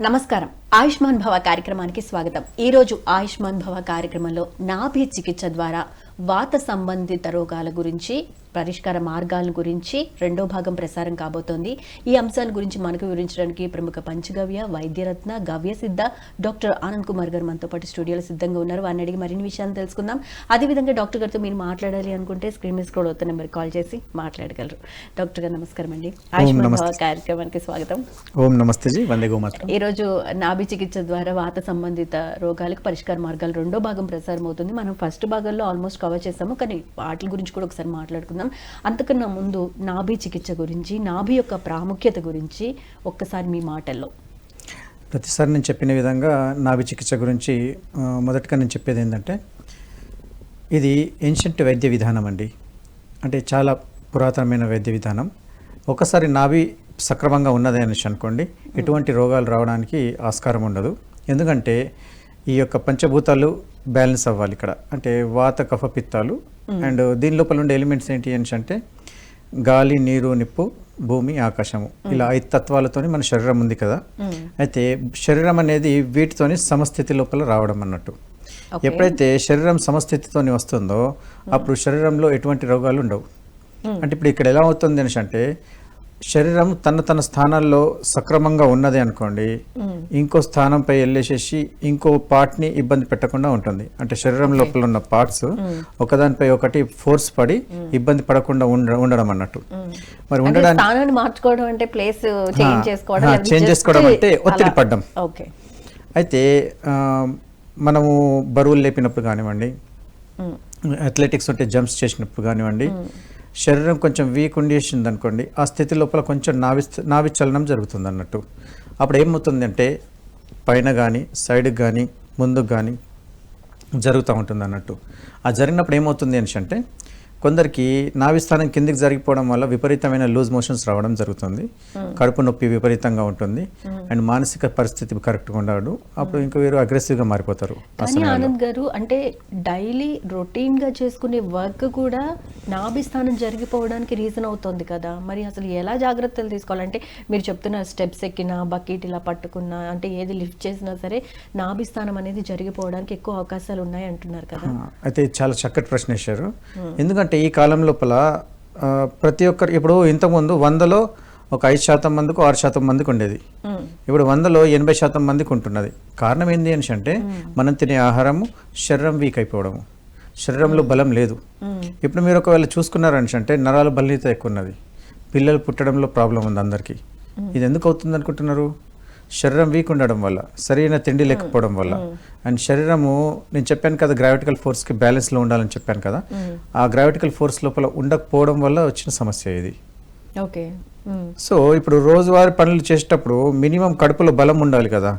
నమస్కారం. ఆయుష్మాన్ భవ కార్యక్రమానికి స్వాగతం. ఈ రోజు ఆయుష్మాన్ భవ కార్యక్రమంలో నాభి చికిత్స ద్వారా వాత సంబంధిత రోగాల గురించి, పరిష్కార మార్గాల గురించి రెండో భాగం ప్రసారం కాబోతోంది. ఈ అంశాల గురించి మనకు వివరించడానికి ప్రముఖ పంచగవ్య వైద్యరత్న గవ్య సిద్ధ డాక్టర్ ఆనంద్ కుమార్ గారు మనతో పాటు స్టూడియోలో సిద్ధంగా ఉన్నారు. వారిని అడిగి మరిన్ని విషయాలు తెలుసుకుందాం. అదేవిధంగా డాక్టర్ గారితో మీరు మాట్లాడాలి అనుకుంటే స్క్రీన్ మీద స్క్రోల్ అవుతున్న నెంబర్ కాల్ చేసి మాట్లాడగలరు. డాక్టర్ గారు నమస్కారం అండి. ఆయుష్మాన్ భవ కార్యక్రమానికి స్వాగతం. ఓం నమస్తే జీ, వందే గోమాతరం. ఈ రోజు నాభి చికిత్స ద్వారా వాత సంబంధిత రోగాలకు పరిష్కార మార్గాలు రెండో భాగం ప్రసారం అవుతుంది. మనం ఫస్ట్ భాగంలో ఆల్మోస్ట్ కవర్ చేస్తాము, కానీ వాటి గురించి కూడా ఒకసారి మాట్లాడుకుందాం. అంతకన్నా ముందు నాభి చికిత్స గురించి, నాభి యొక్క ప్రాముఖ్యత గురించి ఒక్కసారి మీ మాటల్లో. ప్రతిసారి నేను చెప్పిన విధంగా నాభి చికిత్స గురించి మొదటగా నేను చెప్పేది ఏంటంటే, ఇది ఏన్షియంట్ వైద్య విధానం అండి. అంటే చాలా పురాతనమైన వైద్య విధానం. ఒకసారి నాభి సక్రమంగా ఉన్నది అనేసి అనుకోండి, ఎటువంటి రోగాలు రావడానికి ఆస్కారం ఉండదు. ఎందుకంటే ఈ యొక్క పంచభూతాలు బ్యాలెన్స్ అవ్వాలి ఇక్కడ. అంటే వాత కఫ పిత్తాలు అండ్ దీని లోపల ఉండే ఎలిమెంట్స్ ఏంటి అని అంటే గాలి, నీరు, నిప్పు, భూమి, ఆకాశము, ఇలా 5 తత్వాలతోని మన శరీరం ఉంది కదా. అయితే శరీరం అనేది వీటితోని సమస్థితి లోపల రావడం అన్నట్టు. ఎప్పుడైతే శరీరం సమస్థితితోని వస్తుందో అప్పుడు శరీరంలో ఎటువంటి రోగాలు ఉండవు. అంటే ఇప్పుడు ఇక్కడ ఎలా అవుతుంది అనేసి అంటే, శరీరం తన స్థానాల్లో సక్రమంగా ఉన్నది అనుకోండి, ఇంకో స్థానంపై వెళ్ళేసేసి ఇంకో పార్ట్ని ఇబ్బంది పెట్టకుండా ఉంటుంది. అంటే శరీరం లోపల ఉన్న పార్ట్స్ ఒకదానిపై ఒకటి ఫోర్స్ పడి ఇబ్బంది పడకుండా ఉండడం అన్నట్టు. మరి ఉండడానికి మార్చుకోవడం అంటే ప్లేస్ చేంజ్ చేసుకోవడం అంటే ఒత్తిడి పడ్డం. అయితే మనము బరువులు లేపినప్పుడు కానివ్వండి, అథ్లెటిక్స్ ఉంటే జంప్స్ చేసినప్పుడు కానివ్వండి, శరీరం కొంచెం వీక్ ఉండేసింది అనుకోండి, ఆ స్థితి లోపల కొంచెం నాభి చలనం జరుగుతుంది అన్నట్టు. అప్పుడు ఏమవుతుంది అంటే పైన కానీ సైడ్కి కానీ ముందుకు కానీ జరుగుతూ ఉంటుంది అన్నట్టు. ఆ జరిగినప్పుడు ఏమవుతుంది అని అంటే, కొందరికి నాభి స్థానం కిందికి జరిగిపోవడం వల్ల విపరీతమైన లూజ్ మోషన్స్ రావడం జరుగుతుంది. కడుపు నొప్పి విపరీతంగా ఉంటుంది అండ్ మానసిక పరిస్థితి కరెక్ట్గా ఉండదు. అప్పుడు ఇంకా వేరు అగ్రెసివ్గా మారిపోతారు. కానీ ఆనంద్ గారు, అంటే డైలీ రొటీన్గా చేసుకునే వర్క్ కూడా నాభి స్థానం జరిగిపోవడానికి రీజన్ అవుతుంది కదా. మరి అసలు ఎలా జాగ్రత్తలు తీసుకోవాలంటే, మీరు చెప్తున్న స్టెప్స్ ఎక్కినా, బకెట్ ఇలా పట్టుకున్నా, అంటే ఏది లిఫ్ట్ చేసినా సరే నాభి స్థానం అనేది జరిగిపోవడానికి ఎక్కువ అవకాశాలు ఉన్నాయి అంటున్నారు కదా. అయితే చాలా చక్కటి ప్రశ్న వేశారు. ఎందుకంటే ఈ కాలం లోపల ప్రతి ఒక్కరు, ఇప్పుడు ఇంతకుముందు 100లో ఒక 5% మందికి 6% మందికి ఉండేది. ఇప్పుడు 100లో 80% మందికి ఉంటున్నది. కారణం ఏంటి అని అంటే, మనం తినే ఆహారము, శరీరం వీక్ అయిపోవడము, శరీరంలో బలం లేదు. ఇప్పుడు మీరు ఒకవేళ చూసుకున్నారని అంటే నరాల బలహీనత ఎక్కువ ఉన్నది. పిల్లలు పుట్టడంలో ప్రాబ్లం ఉంది అందరికీ. ఇది ఎందుకు అవుతుంది అనుకుంటున్నారు? శరీరం వీక్ ఉండడం వల్ల, సరైన తిండి లేకపోవడం వల్ల. అండ్ శరీరము, నేను చెప్పాను కదా గ్రావిటికల్ ఫోర్స్కి బ్యాలెన్స్లో ఉండాలని చెప్పాను కదా, ఆ గ్రావిటికల్ ఫోర్స్ లోపల ఉండకపోవడం వల్ల వచ్చిన సమస్య ఇది. ఓకే. సో ఇప్పుడు రోజువారీ పనులు చేసేటప్పుడు మినిమం కడుపులో బలం ఉండాలి కదా.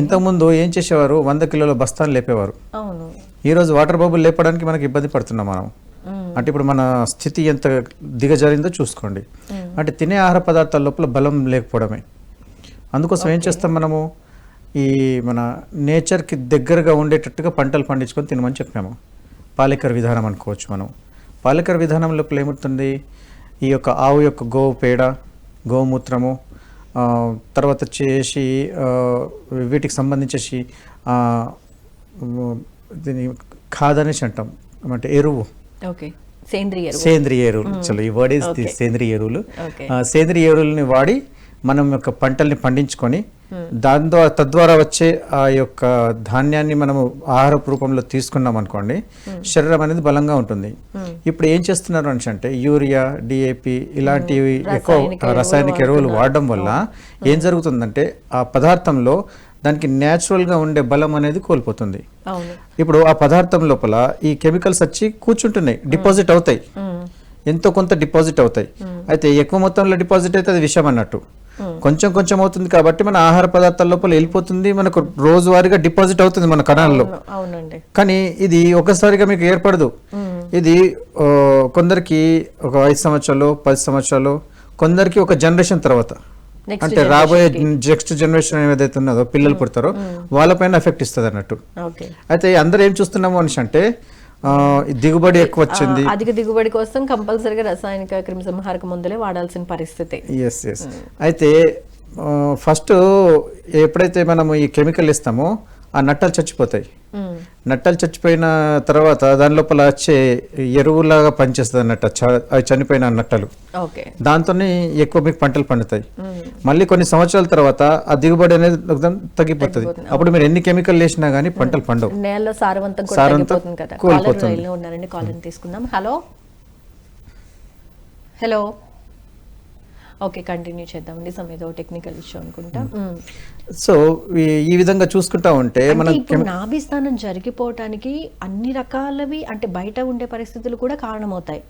ఇంతకుముందు ఏం చేసేవారు, 100 కిలోల బస్తాను లేపేవారు. ఈరోజు వాటర్ బబుల్ లేపడానికి మనకి ఇబ్బంది పడుతున్నాం మనం. అంటే ఇప్పుడు మన స్థితి ఎంత దిగజారిందో చూసుకోండి. అంటే తినే ఆహార పదార్థాల లోపల బలం లేకపోవడమే. అందుకోసం ఏం చేస్తాం మనము, ఈ మన నేచర్కి దగ్గరగా ఉండేటట్టుగా పంటలు పండించుకొని తినమని చెప్పాము. పాలేకర విధానం అనుకోవచ్చు మనం. పాలేకర విధానం లోపల ఏమవుతుంది, ఈ యొక్క ఆవు యొక్క గోవు పేడ, గోమూత్రము, తర్వాత వచ్చేసి వీటికి సంబంధించేసి దీని ఖాద్ అనేసి అంటాం, అంటే ఎరువు, సేంద్రియ ఎరువులు. చలో, ఈ వర్డ్ ఇస్ ది సేంద్రియ ఎరువులు. సేంద్రియ ఎరువులని వాడి మనం యొక్క పంటల్ని పండించుకొని తద్వారా వచ్చే ఆ యొక్క ధాన్యాన్ని మనము ఆహార రూపంలో తీసుకున్నాం అనుకోండి, శరీరం అనేది బలంగా ఉంటుంది. ఇప్పుడు ఏం చేస్తున్నారు అంటే యూరియా, డిఏపి ఇలాంటివి ఎక్కువ రసాయనిక ఎరువులు వాడడం వల్ల ఏం జరుగుతుందంటే, ఆ పదార్థంలో దానికి న్యాచురల్గా ఉండే బలం అనేది కోల్పోతుంది. ఇప్పుడు ఆ పదార్థం లోపల ఈ కెమికల్స్ వచ్చి కూర్చుంటున్నాయి, డిపాజిట్ అవుతాయి, ఎంతో కొంత డిపాజిట్ అవుతాయి. అయితే ఎక్కువ మొత్తంలో డిపాజిట్ అయితే అది విషయం అన్నట్టు. కొంచెం కొంచెం అవుతుంది కాబట్టి మన ఆహార పదార్థాల లోపల వెళ్ళిపోతుంది, మనకు రోజువారీగా డిపాజిట్ అవుతుంది మన కణాల్లో. కానీ ఇది ఒకసారిగా మీకు ఏర్పడదు. ఇది కొందరికి ఒక 5 సంవత్సరాలు, 10 సంవత్సరాలు, కొందరికి ఒక జనరేషన్ తర్వాత, అంటే రాబోయే నెక్స్ట్ జనరేషన్ ఏదైతే ఉన్నదో పిల్లలు పుడతారో వాళ్ళపైన ఎఫెక్ట్ ఇస్తుంది అన్నట్టు. అయితే అందరూ ఏం చూస్తున్నాము అని అంటే, దిగుబడి ఎక్కువ వచ్చింది, అధిక దిగుబడి కోసం కంపల్సరీగా రసాయనిక క్రిమిసంహారక మందులే వాడాల్సిన పరిస్థితి. అయితే ఫస్ట్ ఎప్పుడైతే మనం ఈ కెమికల్ ఇస్తామో ఆ నట్టలు చచ్చిపోతాయి. నట్టలు చచ్చిపోయిన తర్వాత దాని లోపల వచ్చే ఎరువులాగా పనిచేస్తుంది అన్నట్టు అవి చనిపోయిన నట్టలు. దాంతోనే ఎక్కువ మీకు పంటలు పండుతాయి. మళ్ళీ కొన్ని సంవత్సరాల తర్వాత ఆ దిగుబడి అనేది తగ్గిపోతుంది. అప్పుడు మీరు ఎన్ని కెమికల్ వేసినా గానీ పంటలు పండవు, నేలలో సారవంతం కోల్పోతుంది. తీసుకుందాం. హలో హలో ఓకే, కంటిన్యూ చేద్దామండి. ఏదో టెక్నికల్ ఇష్యూ అనుకుంటా. సో ఈ విధంగా చూసుకుంటా ఉంటే మనం నాభిస్థానం జరిగిపోవటానికి అన్ని రకాలవి అంటే బయట ఉండే పరిస్థితులు కూడా కారణమవుతాయి.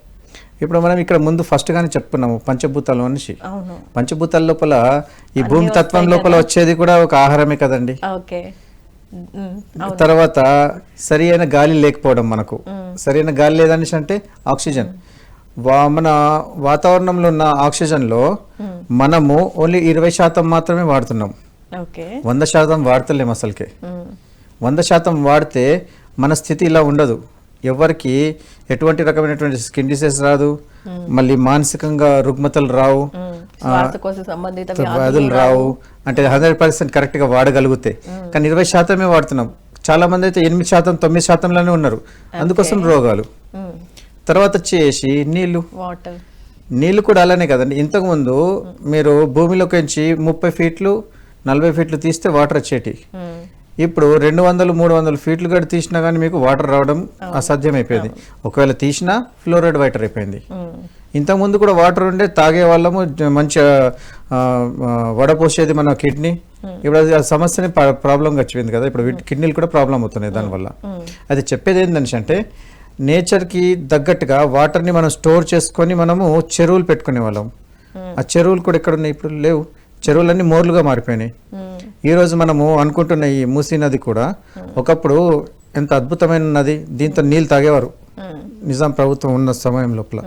ఇప్పుడు మనం ఇక్కడ ముందు ఫస్ట్ గానే చెప్పుకున్నాము పంచభూతాల మనిషి. పంచభూతాల లోపల ఈ భూమి తత్వం లోపల వచ్చేది కూడా ఒక ఆహారమే కదండి. తర్వాత సరి అయిన గాలి లేకపోవడం, మనకు సరైన గాలి లేదనేసి అంటే ఆక్సిజన్, మన వాతావరణంలో ఉన్న ఆక్సిజన్లో మనము ఓన్లీ 20% మాత్రమే వాడుతున్నాం. 100% వాడతలేము అసలుకే. 100% వాడితే మన స్థితి ఇలా ఉండదు. ఎవరికి ఎటువంటి రకమైనటువంటి స్కిన్ డిసీజ్ రాదు, మళ్ళీ మానసికంగా రుగ్మతలు రావు, వ్యాధులు రావు. అంటే 100% కరెక్ట్గా వాడగలిగితే. కానీ 20% వాడుతున్నాం. చాలా మంది అయితే 8%, 9%లోనే ఉన్నారు. అందుకోసం రోగాలు. తర్వాత వచ్చేసి నీళ్లు కూడా అలానే కదండి. ఇంతకుముందు మీరు భూమిలోకి నుంచి 30 ఫీట్లు 40 ఫీట్లు తీస్తే వాటర్ వచ్చేటి. ఇప్పుడు 200-300 ఫీట్లు కూడా తీసినా కానీ మీకు వాటర్ రావడం అసాధ్యం అయిపోయింది. ఒకవేళ తీసినా ఫ్లోరైడ్ వాటర్ అయిపోయింది. ఇంతకుముందు కూడా వాటర్ ఉండే తాగే వాళ్ళము, మంచిగా వడపోసేది మన కిడ్నీ. ఇప్పుడు అది ఆ సమస్యని ప్రాబ్లంగా వచ్చింది కదా. ఇప్పుడు కిడ్నీలు కూడా ప్రాబ్లం అవుతున్నాయి దానివల్ల. అది చెప్పేది ఏంటంటే నేచర్కి తగ్గట్టుగా వాటర్ని మనం స్టోర్ చేసుకొని మనము చెరువులు పెట్టుకునే వాళ్ళం. ఆ చెరువులు కూడా ఎక్కడ ఉన్నాయి? ఇప్పుడు లేవు. చెరువులన్నీ మోర్లుగా మారిపోయినాయి. ఈరోజు మనము అనుకుంటున్న ఈ మూసీ నది కూడా ఒకప్పుడు ఎంత అద్భుతమైన నది. దీంతో నీళ్ళు తాగేవారు నిజాం ప్రభుత్వం ఉన్న సమయం లోపల.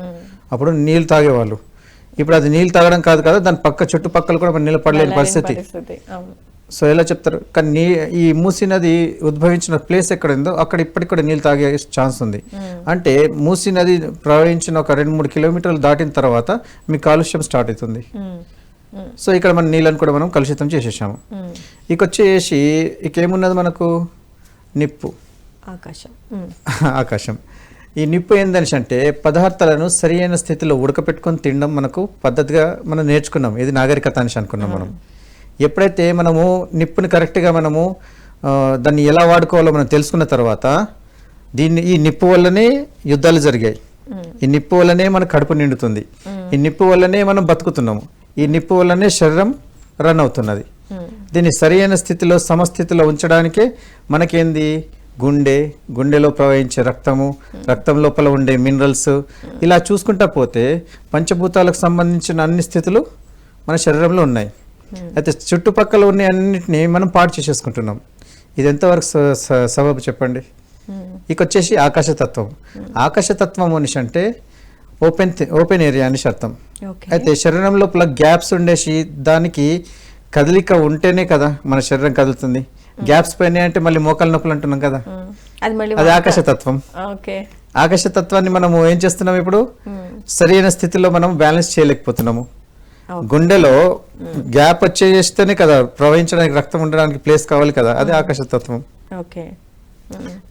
అప్పుడు నీళ్ళు తాగేవాళ్ళు. ఇప్పుడు అది నీళ్ళు తాగడం కాదు కదా, దాని చుట్టుపక్కల కూడా మనం నిలబడలేని పరిస్థితి. సో ఎలా చెప్తారు? కానీ ఈ మూసీ నది ఉద్భవించిన ప్లేస్ ఎక్కడ ఉందో అక్కడ ఇప్పటికి కూడా నీళ్ళు తాగే ఛాన్స్ ఉంది. అంటే మూసీ నది ప్రవహించిన ఒక 2-3 కిలోమీటర్లు దాటిన తర్వాత మీ కాలుష్యం స్టార్ట్ అవుతుంది. సో ఇక్కడ మన నీళ్ళని కూడా మనం కలుషితం చేసేసాము. ఇక వచ్చేసి ఇకేమున్నది మనకు? నిప్పు, ఆకాశం. ఈ నిప్పు ఏందని అంటే పదార్థాలను సరి అయిన స్థితిలో ఉడకపెట్టుకొని తినడం మనకు పద్ధతిగా మనం నేర్చుకున్నాం. ఇది నాగరికత అనేసి అనుకున్నాం మనం. ఎప్పుడైతే మనము నిప్పుని కరెక్ట్గా మనము దాన్ని ఎలా వాడుకోవాలో మనం తెలుసుకున్న తర్వాత ఈ నిప్పు వల్లనే యుద్ధాలు జరిగాయి. ఈ నిప్పు వల్లనే మన కడుపు నిండుతుంది. ఈ నిప్పు వల్లనే మనం బతుకుతున్నాము. ఈ నిప్పు వల్లనే శరీరం రన్ అవుతున్నది. దీన్ని సరైన స్థితిలో సమస్థితిలో ఉంచడానికే మనకేంది గుండెలో ప్రవహించే రక్తం లోపల ఉండే మినరల్స్, ఇలా చూసుకుంటా పోతే పంచభూతాలకు సంబంధించిన అన్ని స్థితులు మన శరీరంలో ఉన్నాయి. అయితే చుట్టుపక్కల ఉన్న అన్నింటినీ మనం పాడు చేసేసుకుంటున్నాం. ఇది ఎంతవరకు సబబు చెప్పండి? ఇక వచ్చేసి ఆకాశతత్వం. ఆకాశతత్వం అనేసి అంటే ఓపెన్ ఏరియా అని అర్థం. అయితే శరీరం లోపల గ్యాప్స్ ఉండేసి దానికి కదలిక ఉంటేనే కదా మన శరీరం కదులుతుంది. గ్యాప్స్ పైన అంటే మళ్ళీ మోకాలు నొప్పులు అంటున్నాం కదా, అది ఆకాశతత్వం. ఆకాశతత్వాన్ని మనము ఏం చేస్తున్నాం? ఇప్పుడు సరైన స్థితిలో మనం బ్యాలెన్స్ చేయలేకపోతున్నాము. గుండెలో గ్యాప్ వచ్చేస్తేనే కదా ప్రవహించడానికి, రక్తం ఉండడానికి ప్లేస్ కావాలి కదా, అదే ఆకాశతత్వం.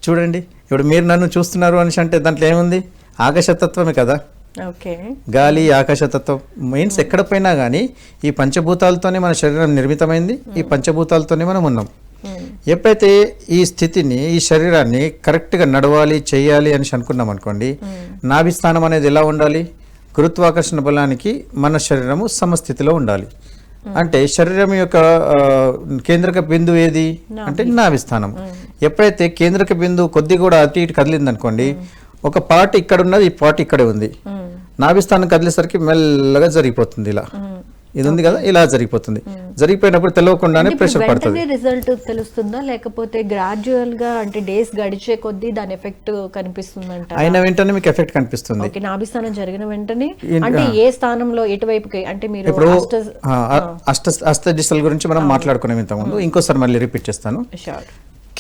చూడండి, ఇప్పుడు మీరు నన్ను చూస్తున్నారు అనేసి అంటే దాంట్లో ఏముంది? ఆకాశతత్వమే కదా. గాలి, ఆకాశతత్వం మీన్స్ ఎక్కడ పోయినా కానీ ఈ పంచభూతాలతోనే మన శరీరం నిర్మితమైంది. ఈ పంచభూతాలతోనే మనం ఉన్నాం. ఎప్పుడైతే ఈ స్థితిని, ఈ శరీరాన్ని కరెక్ట్గా నడవాలి, చేయాలి అని అనుకున్నాం అనుకోండి, నాభిస్థానం అనేది ఎలా ఉండాలి? గురుత్వాకర్షణ బలానికి మన శరీరము సమస్థితిలో ఉండాలి. అంటే శరీరం యొక్క కేంద్రక బిందువు ఏది అంటే నాభిస్థానం. ఎప్పుడైతే కేంద్రక బిందువు కొద్ది కూడా అటు ఇటు కదిలింది అనుకోండి, ఒక పార్ట్ ఇక్కడ ఉన్నది, ఈ పార్ట్ ఇక్కడే ఉంది. నాభిస్థానం కదిలేసరికి మెల్లగా జరిగిపోతుంది. ఇలా ఇది ఉంది కదా, ఇలా జరిగిపోతుంది. జరిగిపోయినప్పుడు తెలియకుండానే ప్రెషర్ పడుతుంది. రిజల్ట్ తెలుస్తుందా లేకపోతే గ్రాడ్యువల్ గా అంటే డేస్ గడిచే కొద్దీ దాని ఎఫెక్ట్ కనిపిస్తుందంట? అయిన వెంటనే మీకు ఎఫెక్ట్ కనిపిస్తుంది. నాభిస్థానం జరిగిన వెంటనే అంటే ఏ స్థానంలో ఎటువైపుకి అంటే మీరు ఇప్పుడు అష్ట దిశల గురించి మనం మాట్లాడుకున్నాం ఇంతకుముందు. ఇంకోసారి మళ్ళీ రిపీట్ చేస్తాను.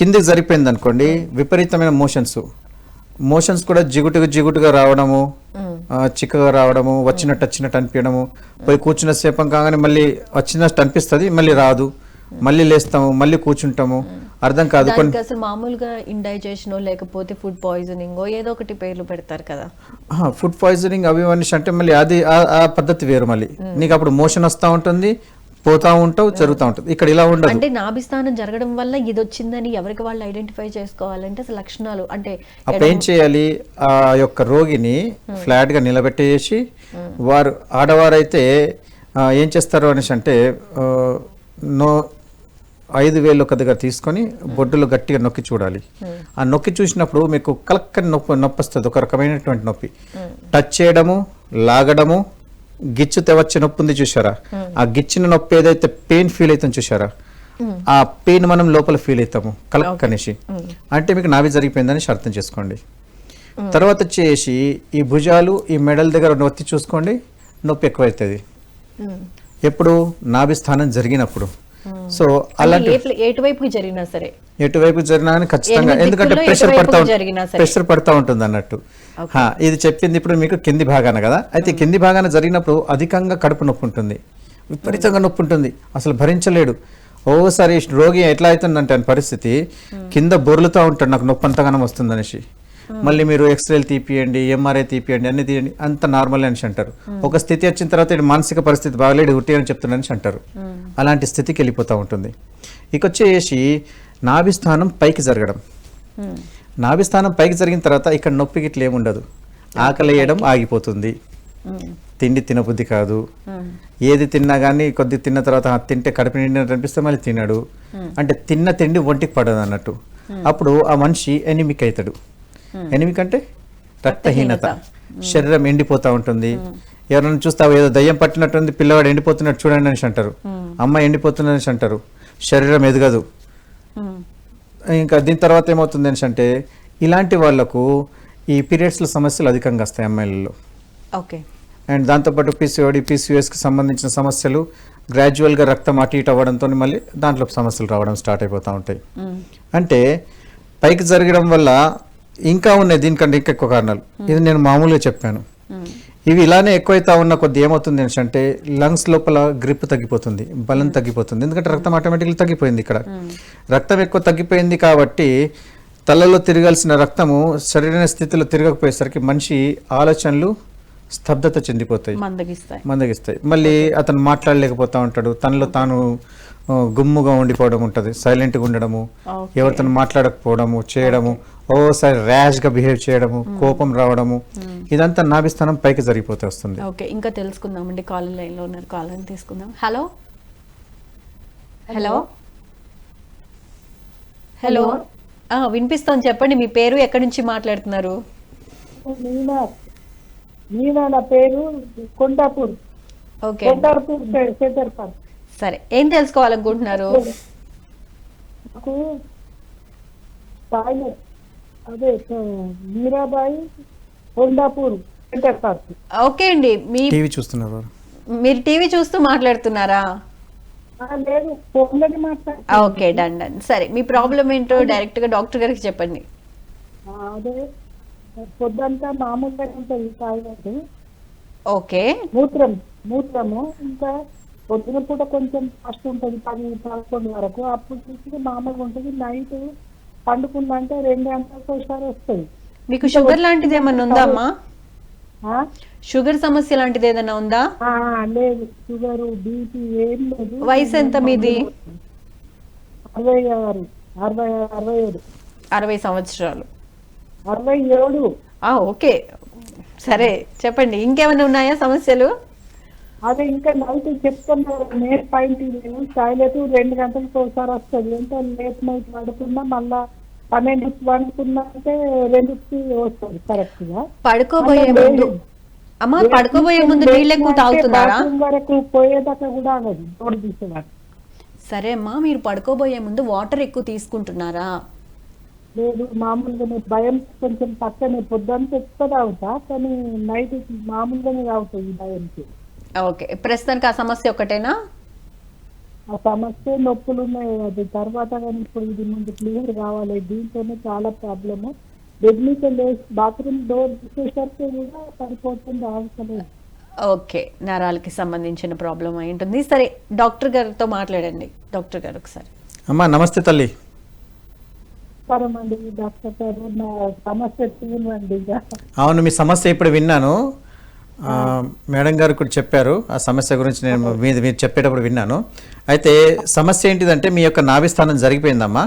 కిందికి జరిపోయింది అనుకోండి, విపరీతమైన మోషన్స్ కూడా జిగుటుగా రావడము, చిక్కగా రావడము, వచ్చినట్టు అనిపించడము, పోయి కూర్చున్న సేపం కాగానే మళ్ళీ వచ్చినట్టు అనిపిస్తుంది, మళ్ళీ రాదు, మళ్ళీ లేస్తాము, మళ్ళీ కూర్చుంటాము, అర్థం కాదు. దానికి అసలు మామూలుగా ఇండైజెషన్ లేకపోతే ఫుడ్ పాయిజనింగ్ ఏదో ఒకటి పేర్లు పెడతారు కదా. ఫుడ్ పాయిజనింగ్ అవి అంటే మళ్ళీ అది ఆ పద్ధతి వేరు. మళ్ళీ నీకు అప్పుడు మోషన్ వస్తూ ఉంటుంది, పోతా ఉంటావు, జరుగుతూ ఉంటుంది. ఇక్కడ ఇలా ఉండదు. అంటే నాభిస్థానం జరగడం వల్ల ఇది వచ్చిందని ఎవరికి వాళ్ళు ఐడెంటిఫై చేసుకోవాలంటే అసలు లక్షణాలు అంటే అప్పుడు ఏం చేయాలి, ఆ యొక్క రోగిని ఫ్లాట్ గా నిలబెట్టేసి, వారు ఆడవారైతే ఏం చేస్తారు అనేసి అంటే 5 వేలు ఒక దగ్గర తీసుకొని బొడ్డులో గట్టిగా నొక్కి చూడాలి. ఆ నొక్కి చూసినప్పుడు మీకు కలక్కని నొప్పి వస్తుంది, ఒక రకమైనటువంటి నొప్పి. టచ్ చేయడము, లాగడము, గిచ్చుతే వచ్చే నొప్పి ఉంది చూసారా, ఆ గిచ్చిన నొప్పి ఏదైతే పెయిన్ ఫీల్ అవుతుంది చూసారా, ఆ పెయిన్ మనం లోపల ఫీల్ అవుతాము కలక్ అనేసి, అంటే మీకు నాభి జరిగిపోయిందని అర్థం చేసుకోండి. తర్వాత వచ్చేసి ఈ భుజాలు, ఈ మెడల దగ్గర ఒత్తి చూసుకోండి, నొప్పి ఎక్కువైతుంది. ఎప్పుడు నాభి స్థానం జరిగినప్పుడు. సో అలాంటి ఎటువైపు జరిగినా సరే, ఎటువైపు జరిగినా ఖచ్చితంగా, ఎందుకంటే ప్రెషర్ పడతా ఉంటుంది అన్నట్టు. ఇది చెప్పింది ఇప్పుడు మీకు కింది భాగాన కదా. అయితే కింది భాగాన జరిగినప్పుడు అధికంగా కడుపు నొప్పి ఉంటుంది, విపరీతంగా నొప్పి ఉంటుంది, అసలు భరించలేడు. ఓసారి రోగి ఎట్లా అవుతుందంటే అని పరిస్థితి, కింద బొర్లుతూ ఉంటాడు, నాకు నొప్పి అంతగానం వస్తుంది అనేసి. మళ్ళీ మీరు ఎక్స్రేలు తీపియండి, ఎంఆర్ఐ తీపియండి, అన్ని తీయండి, అంత నార్మల్ అనేసి అంటారు. ఒక స్థితి వచ్చిన తర్వాత మానసిక పరిస్థితి బాగలేడు, ఉట్టి అని చెప్తున్నానని అంటారు. అలాంటి స్థితికి వెళ్ళిపోతూ ఉంటుంది. ఇక వచ్చేసి నాభిస్థానం పైకి జరగడం. నాభిస్థానం పైకి జరిగిన తర్వాత ఇక్కడ నొప్పికి ఇట్లా ఏముండదు, ఆకలి వేయడం ఆగిపోతుంది, తిండి తినబుద్ధి కాదు, ఏది తిన్నా కానీ కొద్ది తిన్న తర్వాత తింటే కడుపు నిండినట్టు అనిపిస్తే మళ్ళీ తినడు, అంటే తిన్న తిండి ఒంటికి పడదు అన్నట్టు. అప్పుడు ఆ మనిషి ఎనిమిక్ అవుతాడు. ఎనిమిక్ అంటే రక్తహీనత, శరీరం ఎండిపోతూ ఉంటుంది. ఎవరైనా చూస్తావు ఏదో దయ్యం పట్టినట్టుంది, పిల్లవాడు ఎండిపోతున్నట్టు చూడండి అనేసి అంటారు, అమ్మ ఎండిపోతున్నది అంటారు, శరీరం ఎదగదు. ఇంకా దీని తర్వాత ఏమవుతుంది అనేసి అంటే ఇలాంటి వాళ్లకు ఈ పీరియడ్స్ల సమస్యలు అధికంగా వస్తాయి అమ్మాయిలలో. ఓకే. అండ్ దాంతోపాటు పీసీఓడి, పీసీఓఎస్కి సంబంధించిన సమస్యలు గ్రాడ్యువల్గా రక్తం అటు ఇటు అవ్వడంతో మళ్ళీ దాంట్లో సమస్యలు రావడం స్టార్ట్ అయిపోతూ ఉంటాయి. అంటే పైకి జరగడం వల్ల ఇంకా ఉన్నాయి దీనికంటే ఇంకా ఎక్కువ కారణాలు. ఇది నేను మామూలుగా చెప్పాను. ఇవి ఇలానే ఎక్కువైతా ఉన్న కొద్ది ఏమవుతుంది అంటే లంగ్స్ లోపల గ్రిప్ తగ్గిపోతుంది, బలం తగ్గిపోతుంది. ఎందుకంటే రక్తం ఆటోమేటిక్గా తగ్గిపోయింది. ఇక్కడ రక్తం ఎక్కువ తగ్గిపోయింది కాబట్టి తలలో తిరగాల్సిన రక్తము సరైన స్థితిలో తిరగకపోయేసరికి మనిషి ఆలోచనలు స్తబ్దత చెందిపోతాయి, మందగిస్తాయి. మళ్ళీ అతను మాట్లాడలేకపోతా ఉంటాడు, తనలో తాను గుమ్ముగా ఉండిపోవడం ఉంటుంది, సైలెంట్గా ఉండడము, ఎవరితో మాట్లాడకపోవడము, చేయడము, ఓసారి ర్యాష్గా బిహేవ్ చేయడము, కోపం రావడము, ఇదంతా నాభిస్థానం పైకి జరిగిపోతే వస్తుంది. ఓకే, ఇంకా తెలుసుకుందామండి. కాల్ లైన్లో ఉన్నారు, కాల్ అని తీసుకుందాం. హలో హలో హలో వినిపిస్తాను, చెప్పండి. మీ పేరు, ఎక్కడి నుంచి మాట్లాడుతున్నారు? నా పేరు కొండాపూర్. ఓకే, సరే, ఏం తెలుసుకోవాలనుకుంటున్నారు? అదే మీరాబాయి, కొండాపూర్. ఓకే అండి, టీవీ చూస్తున్నారు, మీరు టీవీ చూస్తూ మాట్లాడుతున్నారా? లేదు, ఫోన్లోనే మాట్లాడు. Okay, done done. సరే, మీ ప్రాబ్లం ఏంటో డైరెక్ట్ గా డాక్టర్ గారికి చెప్పండి. అదే పొద్దంతా మామూలుగా ఉంటుంది తాగినట్టు. ఓకే, మూత్రము ఇంకా పొద్దున పూట కొంచెం ఫస్ట్ ఉంటుంది 10-11 వరకు, అప్పుడు చూసి మామూలుగా ఉంటుంది. నైట్ పండుకుందంటే 2 గంటలకు ఒకసారి వస్తుంది. మీకు షుగర్ లాంటిది ఏమన్నా ఉందా అమ్మా? షుగర్ సమస్య లాంటిది ఏదైనా ఉందా? లేదు, షుగర్ బీపీ ఏం లేదు. వయసు ఎంత మీది? 67. 60 సంవత్సరాలు. 67. ఓకే, సరే, చెప్పండి. ఇంకేమైనా ఉన్నాయా సమస్యలు? అదే ఇంకా నైట్ చెప్తున్నారు, నేట్ పాయింట్ టాయిలెట్ 2 గంటలకు ఒకసారి వస్తుంది. అంటే లేట్ నైట్ పడుకున్నా మళ్ళా 12కి పడుకున్నా అంటే 2కి వస్తుంది కరెక్ట్ గా. పడుకోబోయే ముందు అమ్మా, పడుకోబోయే ముందు నీళ్ళు ఎక్కువ తాగుతున్నారా? వరకు పోయేదాకా కూడా ఆగదు, తోడు తీసేదాకా. సరే అమ్మా, మీరు పడుకోబోయే ముందు వాటర్ ఎక్కువ తీసుకుంటున్నారా? లేదు, మామూలుగానే భయం కొంచెం పక్కనే పొద్దున్న ఎక్కువ తాగుతా, కానీ నైట్ మామూలుగానే తాగుతుంది భయంకి. ఓకే, ప్రస్తుతానికి ఆ సమస్య ఒకటేనా? ఆ సమస్య నొప్పులు ఉన్నాయి, అది తర్వాత కానీ ఇప్పుడు ఇది ముందు క్లియర్ కావాలి. దీంతోనే చాలా ప్రాబ్లము. బెడ్ మీద లేచి బాత్రూమ్ డోర్ తీసేసరికి కూడా పడిపోతుంది అవసరం. ఓకే, నరాలకి సంబంధించిన ప్రాబ్లం అయి ఉంటుంది. సరే, డాక్టర్ గారితో మాట్లాడండి. డాక్టర్ గారు ఒకసారి. అమ్మా నమస్తే తల్లి. సరేమండి డాక్టర్ గారు, నా సమస్య తీయండి. అవును, మీ సమస్య ఇప్పుడు విన్నాను. మేడం గారు కూడా చెప్పారు ఆ సమస్య గురించి. నేను మీరు చెప్పేటప్పుడు విన్నాను. అయితే సమస్య ఏంటిదంటే మీ యొక్క నాభిస్థానం జరిగిపోయిందమ్మా.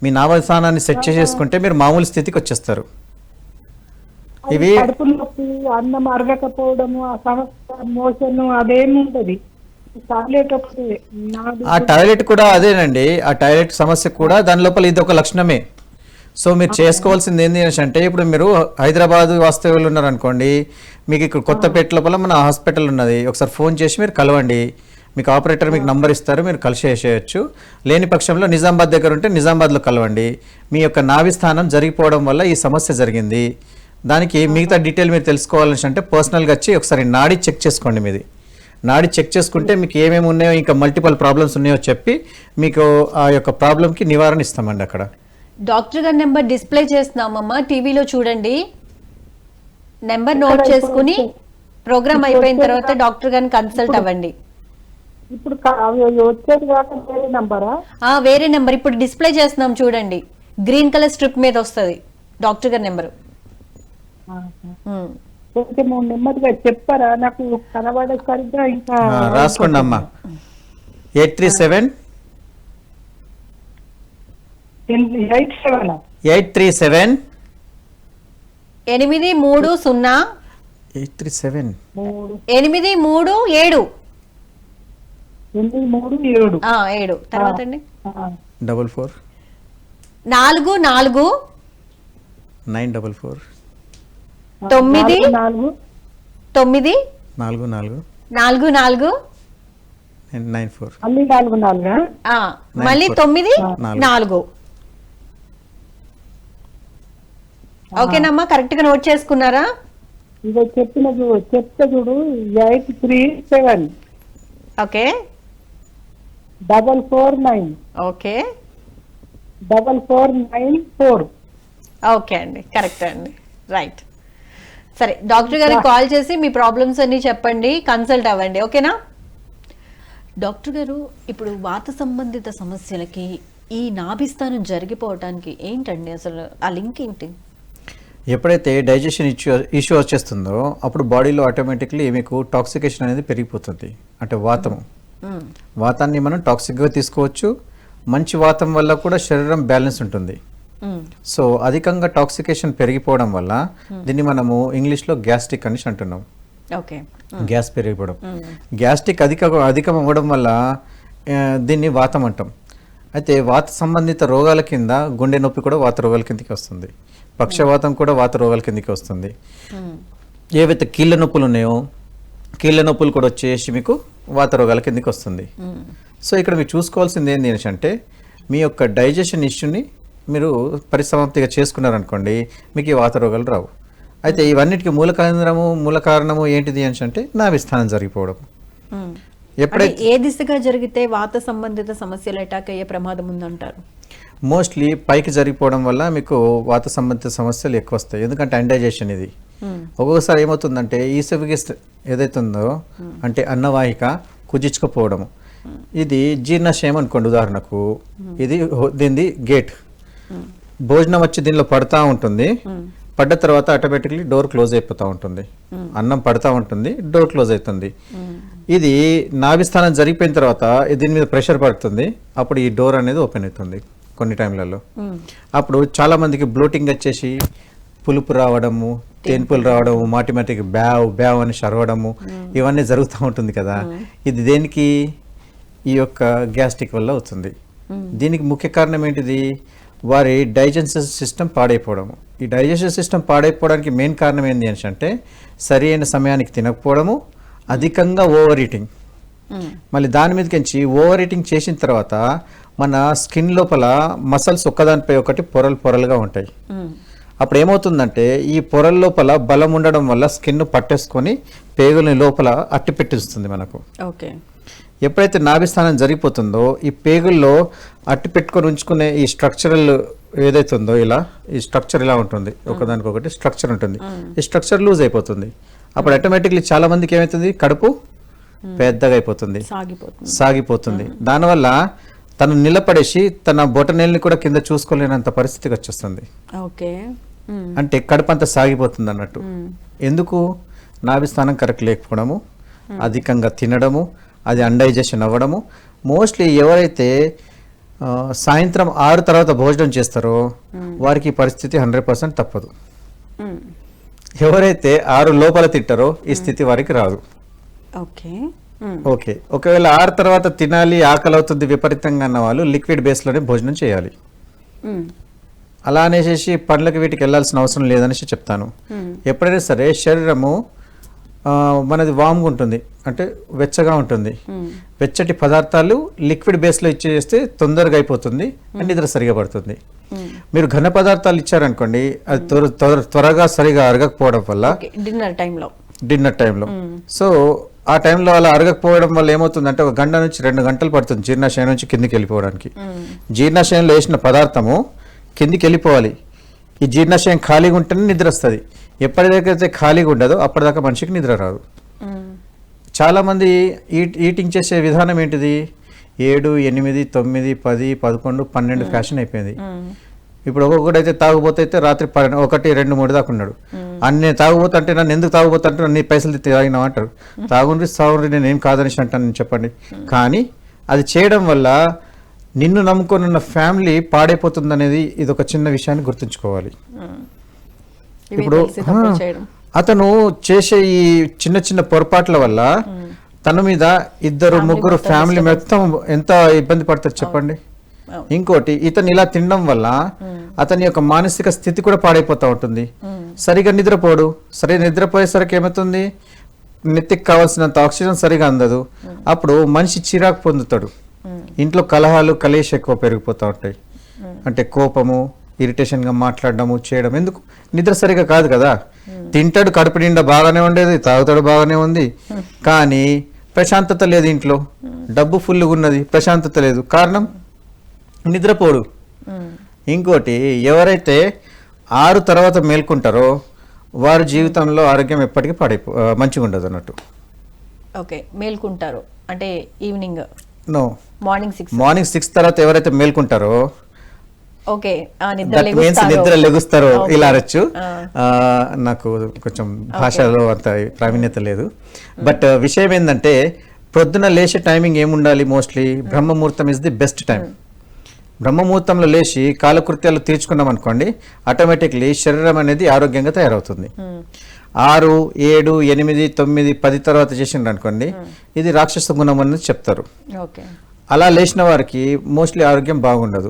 మీ నాభిస్థానాన్ని సెట్ చేసుకుంటే మీరు మామూలు స్థితికి వచ్చేస్తారు. ఇవి కడుపు నొప్పి, అన్నం అరగకపోవడము, ఆ సమస్య మోషన్ అదేమి ఉంటది. ఆ టాయిలెట్ కూడా అదేనండి. ఆ టాయిలెట్ సమస్య కూడా దాని లోపల ఇది ఒక లక్షణమే. సో మీరు చేసుకోవాల్సింది ఏంటి అంటే, ఇప్పుడు మీరు హైదరాబాద్ వాస్తవ్యులు ఉన్నారనుకోండి, మీకు ఇక్కడ కొత్తపేట లోపల మన హాస్పిటల్ ఉన్నది. ఒకసారి ఫోన్ చేసి మీరు కలవండి. మీకు ఆపరేటర్ మీకు నంబర్ ఇస్తారు, మీరు కలిసేసేయచ్చు. లేని పక్షంలో నిజామాబాద్ దగ్గర ఉంటే నిజామాబాద్లో కలవండి. మీ యొక్క నాభిస్థానం జరిగిపోవడం వల్ల ఈ సమస్య జరిగింది. దానికి మిగతా డీటెయిల్ మీరు తెలుసుకోవాలని అంటే పర్సనల్గా వచ్చి ఒకసారి నాడి చెక్ చేసుకోండి. మీది నాడి చెక్ చేసుకుంటే మీకు ఏమేమి ఉన్నాయో, ఇంకా మల్టిపల్ ప్రాబ్లమ్స్ ఉన్నాయో చెప్పి మీకు ఆ యొక్క ప్రాబ్లంకి నివారణ ఇస్తామండి. అక్కడ డాక్టర్ గారి నెంబర్ డిస్ప్లే చేస్తున్నామమ్మా, టీవీలో చూడండి. నెంబర్ నోట్ చేసుకుని ప్రోగ్రామ్ అయిపోయిన తర్వాత డాక్టర్ గారిని కన్సల్ట్ అవ్వండి. ఇప్పుడు వచ్చేది కాక వేరే నంబరా? వేరే నెంబర్ ఇప్పుడు డిస్ప్లే చేస్తున్నాం చూడండి. గ్రీన్ కలర్ స్ట్రిప్ మీద వస్తుంది డాక్టర్ గారి నెంబరు. కొంచెం నెమ్మదిగా చెప్పారా, నాకు కనబడే సరిగ్గా. ఇంకా రాసుకోండి అమ్మా. 837 837 837 837 తర్వాత అండి 44 44 944 9 9 44 44 94 మళ్ళీ 9 4. ఓకేనమ్మా, కరెక్ట్ గా నోట్ చేసుకున్నారా? ఇదో చెప్పిన చెప్తే చూడు. 837 ఓకే 449 ఓకే 4494. ఓకే అండి, కరెక్ట్ అండి, రైట్. సరే, డాక్టర్ గారికి కాల్ చేసి మీ ప్రాబ్లమ్స్ అన్ని చెప్పండి, కన్సల్ట్ అవ్వండి. ఓకేనా? డాక్టర్ గారు, ఇప్పుడు వాత సంబంధిత సమస్యలకి ఈ నాభిస్థానం జరిగిపోవటానికి ఏంటండి అసలు ఆ లింక్ ఏంటి? ఎప్పుడైతే డైజెషన్ ఇష్యూ వచ్చేస్తుందో అప్పుడు బాడీలో ఆటోమేటిక్లీ మీకు టాక్సికేషన్ అనేది పెరిగిపోతుంది. అంటే వాతాన్ని మనం టాక్సిక్గా తీసుకోవచ్చు. మంచి వాతం వల్ల కూడా శరీరం బ్యాలెన్స్ ఉంటుంది. సో అధికంగా టాక్సికేషన్ పెరిగిపోవడం వల్ల దీన్ని మనము ఇంగ్లీష్లో గ్యాస్ట్రిక్ అని అంటున్నాం. ఓకే, గ్యాస్ పెరిగిపోవడం, గ్యాస్ట్రిక్ అధికం అవ్వడం వల్ల దీన్ని వాతం అంటాం. అయితే వాత సంబంధిత రోగాల కింద గుండె నొప్పి కూడా వాత రోగాల కిందకి వస్తుంది. పక్షవాతం కూడా వాత రోగాల కిందకి వస్తుంది. ఏవైతే కీళ్ళ నొప్పులు ఉన్నాయో కీళ్ళ నొప్పులు కూడా వచ్చేసి మీకు వాత రోగాల కిందకి వస్తుంది. సో ఇక్కడ మీరు చూసుకోవాల్సింది ఏంటి అంటే, మీ యొక్క డైజెషన్ ఇష్యూని మీరు పరిసమాప్తిగా చేసుకున్నారనుకోండి, మీకు ఈ వాత రోగాలు రావు. అయితే ఇవన్నిటికీ మూల కారణము ఏంటిది అని అంటే నాభిస్థానం జరిగిపోవడం. ఎప్పుడైతే ఏ దిశగా జరిగితే వాత సంబంధిత సమస్యలు అటాక్ అయ్యే ప్రమాదం ఉందంటారు? మోస్ట్లీ పైకి జరిగిపోవడం వల్ల మీకు వాత సంబంధిత సమస్యలు ఎక్కువ వస్తాయి. ఎందుకంటే అండైజెషన్ ఇది. ఒక్కొక్కసారి ఏమవుతుందంటే ఈసోఫేగస్ ఏదైతే ఉందో అంటే అన్నవాహిక కుదించుకుపోవడము, ఇది జీర్ణాశయం అనుకోండి ఉదాహరణకు. ఇది దీనిది గేట్. భోజనం వచ్చి దీనిలో పడతా ఉంటుంది. పడ్డ తర్వాత ఆటోమేటిక్లీ డోర్ క్లోజ్ అయిపోతూ ఉంటుంది. అన్నం పడతా ఉంటుంది, డోర్ క్లోజ్ అవుతుంది. ఇది నాభిస్థానం జరిగిపోయిన తర్వాత దీని మీద ప్రెషర్ పడుతుంది. అప్పుడు ఈ డోర్ అనేది ఓపెన్ అవుతుంది కొన్ని టైంలలో. అప్పుడు చాలా మందికి బ్లోటింగ్ వచ్చేసి పులుపు రావడము, తేన్పులు రావడము, మాటిమాటికి బ్యావ్ అని షరవడము, ఇవన్నీ జరుగుతూ ఉంటుంది కదా. ఇది దేనికి? ఈ యొక్క గ్యాస్ట్రిక్ వల్ల అవుతుంది. దీనికి ముఖ్య కారణం ఏంటిది? వారి డైజెషన్ సిస్టమ్ పాడైపోవడము. ఈ డైజెషన్ సిస్టమ్ పాడైపోవడానికి మెయిన్ కారణం ఏంటి అని అంటే సరి అయిన సమయానికి తినకపోవడము, అధికంగా ఓవర్ ఈటింగ్. మళ్ళీ దాని మీదకించి ఓవర్ ఈటింగ్ చేసిన తర్వాత మన స్కిన్ లోపల మసల్స్ ఒక్కదానిపై ఒకటి పొరలుగా ఉంటాయి. అప్పుడు ఏమవుతుందంటే ఈ పొరల లోపల బలం ఉండడం వల్ల స్కిన్ పట్టేసుకొని పేగులని లోపల అట్టి పెట్టిస్తుంది మనకు. ఓకే. ఎప్పుడైతే నాభిస్థానం జరిగిపోతుందో ఈ పేగుల్లో అట్టి పెట్టుకొని ఉంచుకునే ఈ స్ట్రక్చరల్ ఏదైతే ఉందో ఇలా ఈ స్ట్రక్చర్ ఇలా ఉంటుంది, ఒకదానికొకటి స్ట్రక్చర్ ఉంటుంది, ఈ స్ట్రక్చర్ లూజ్ అయిపోతుంది. అప్పుడు ఆటోమేటిక్లీ చాలా మందికి ఏమవుతుంది, కడుపు పెద్దగా అయిపోతుంది, సాగిపోతుంది. దానివల్ల తను నిలబడేసి తన బొటనేల్ని కూడా కింద చూసుకోలేనంత పరిస్థితికి వచ్చేస్తుంది. అంటే కడుపు అంతా సాగిపోతుంది అన్నట్టు. ఎందుకు? నాభిస్థానం కరెక్ట్ లేకపోవడము, అధికంగా తినడము, అది అన్డైజెషన్ అవ్వడము. మోస్ట్లీ ఎవరైతే సాయంత్రం 6 తర్వాత భోజనం చేస్తారో వారికి ఈ పరిస్థితి 100% తప్పదు. ఎవరైతే 6 లోపల తింటారో ఈ స్థితి వారికి రాదు. ఓకే, ఒకవేళ 6 తర్వాత తినాలి, ఆకలి అవుతుంది విపరీతంగా అన్న వాళ్ళు లిక్విడ్ బేస్లోనే భోజనం చేయాలి. అలా అనేసి పండ్లకి వీటికి వెళ్ళాల్సిన అవసరం లేదనేసి చెప్తాను. ఎప్పుడైనా సరే శరీరము మనది వామ్గా ఉంటుంది, అంటే వెచ్చగా ఉంటుంది. వెచ్చటి పదార్థాలు లిక్విడ్ బేస్లో ఇచ్చేస్తే తొందరగా అయిపోతుంది, నిద్ర సరిగా పడుతుంది. మీరు ఘన పదార్థాలు ఇచ్చారనుకోండి, అది త్వరగా సరిగా అరగకపోవడం వల్ల డిన్నర్ టైంలో సో ఆ టైంలో అలా అరగకపోవడం వల్ల ఏమవుతుందంటే 1 గంట నుంచి 2 గంటలు పడుతుంది జీర్ణాశయం నుంచి కిందికి వెళ్ళిపోవడానికి. జీర్ణాశయంలో వేసిన పదార్థము కిందికి వెళ్ళిపోవాలి. ఈ జీర్ణాశయం ఖాళీగా ఉంటేనే నిద్ర వస్తుంది. ఎప్పటిదాకైతే ఖాళీగా ఉండదో అప్పటిదాకా మనిషికి నిద్ర రాదు. చాలామంది ఈటింగ్ చేసే విధానం ఏంటిది, 7, 8, 9, 10, 11, 12 ఫ్యాషన్ అయిపోయింది. ఇప్పుడు ఒక్కొక్కటి అయితే తాగుబోతే అయితే రాత్రి 1, 2, 3 దాకా ఉన్నాడు. అన్నీ తాగుబోతా అంటే నన్ను ఎందుకు తాగుబోతా అంటే నీ పైసలు తాగినావు అంటారు. తాగుండ్రి సాగుండ్రి నేను ఏం కాదనేసి అంటాను చెప్పండి. కానీ అది చేయడం వల్ల నిన్ను నమ్ముకొని ఉన్న ఫ్యామిలీ పాడైపోతుంది అనేది ఇది ఒక చిన్న విషయాన్ని గుర్తుంచుకోవాలి. ఇప్పుడు అతను చేసే ఈ చిన్న చిన్న పొరపాట్ల వల్ల తన మీద 2, 3 ఫ్యామిలీ మొత్తం ఎంత ఇబ్బంది పడతారు చెప్పండి. ఇంకోటి, ఇతను ఇలా తినడం వల్ల అతని యొక్క మానసిక స్థితి కూడా పాడైపోతూ ఉంటుంది. సరిగా నిద్రపోడు. సరిగా నిద్రపోయేసరికి ఏమవుతుంది, నెత్తికి కావాల్సినంత ఆక్సిజన్ సరిగా అందదు. అప్పుడు మనిషి చిరాకు పొందుతాడు. ఇంట్లో కలహాలు కలేష ఎక్కువ పెరిగిపోతూ ఉంటాయి. అంటే కోపము, ఇరిటేషన్గా మాట్లాడడము, చేయడం. ఎందుకు? నిద్ర సరిగా కాదు కదా. తింటాడు, కడుపు నిండా బాగానే ఉండేది, తాగుతాడు బాగానే ఉంది, కానీ ప్రశాంతత లేదు ఇంట్లో. డబ్బు ఫుల్గా ఉన్నది, ప్రశాంతత లేదు. కారణం నిద్రపోడు. ఇంకోటి, ఎవరైతే 6 తర్వాత మేల్కుంటారో వారి జీవితంలో ఆరోగ్యం ఎప్పటికీ మంచిగా ఉండదు అన్నట్టు. ఓకే, మేల్కుంటారు అంటే ఈవినింగ్ నో, మార్నింగ్ 6 తర్వాత ఎవరైతే మేల్కుంటారో నిద్ర లెగుస్తారో ఇలా అనొచ్చు. నాకు కొంచెం భాషలో అంత ప్రావీణ్యత లేదు. బట్ విషయం ఏంటంటే ప్రొద్దున లేచే టైమింగ్ ఏముండాలి, మోస్ట్లీ బ్రహ్మముహూర్తం ఇస్ ది బెస్ట్ టైం. బ్రహ్మముహూర్తంలో లేచి కాలకృత్యాలు తీర్చుకున్నాం అనుకోండి, ఆటోమేటిక్లీ శరీరం అనేది ఆరోగ్యంగా తయారవుతుంది. 6, 7, 8, 9, 10 తర్వాత చేసిండ్రు అనుకోండి, ఇది రాక్షస గుణం అనేది చెప్తారు. అలా లేచిన వారికి మోస్ట్లీ ఆరోగ్యం బాగుండదు.